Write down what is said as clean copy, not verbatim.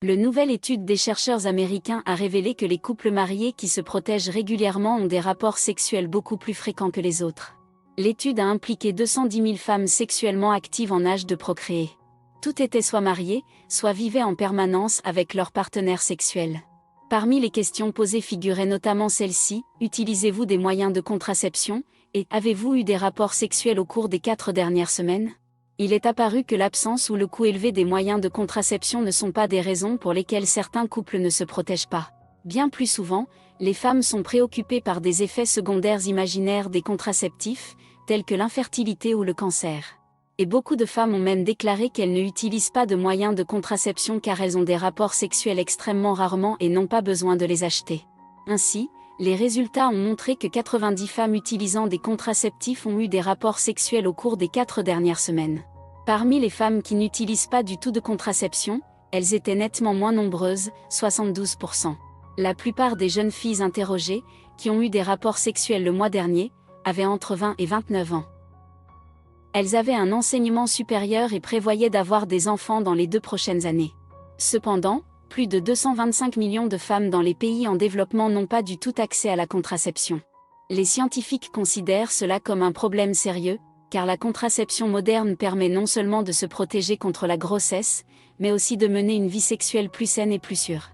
Le nouvelle étude des chercheurs américains a révélé que les couples mariés qui se protègent régulièrement ont des rapports sexuels beaucoup plus fréquents que les autres. L'étude a impliqué 210 000 femmes sexuellement actives en âge de procréer. Toutes étaient soit mariées, soit vivaient en permanence avec leur partenaire sexuel. Parmi les questions posées figuraient notamment celle-ci: utilisez-vous des moyens de contraception, et avez-vous eu des rapports sexuels au cours des 4 dernières semaines? Il est apparu que l'absence ou le coût élevé des moyens de contraception ne sont pas des raisons pour lesquelles certains couples ne se protègent pas. Bien plus souvent, les femmes sont préoccupées par des effets secondaires imaginaires des contraceptifs, tels que l'infertilité ou le cancer. Et beaucoup de femmes ont même déclaré qu'elles ne utilisent pas de moyens de contraception car elles ont des rapports sexuels extrêmement rarement et n'ont pas besoin de les acheter. Ainsi, les résultats ont montré que 90 femmes utilisant des contraceptifs ont eu des rapports sexuels au cours des 4 dernières semaines. Parmi les femmes qui n'utilisent pas du tout de contraception, elles étaient nettement moins nombreuses, 72%. La plupart des jeunes filles interrogées, qui ont eu des rapports sexuels le mois dernier, avaient entre 20 et 29 ans. Elles avaient un enseignement supérieur et prévoyaient d'avoir des enfants dans les 2 prochaines années. Cependant, plus de 225 millions de femmes dans les pays en développement n'ont pas du tout accès à la contraception. Les scientifiques considèrent cela comme un problème sérieux, car la contraception moderne permet non seulement de se protéger contre la grossesse, mais aussi de mener une vie sexuelle plus saine et plus sûre.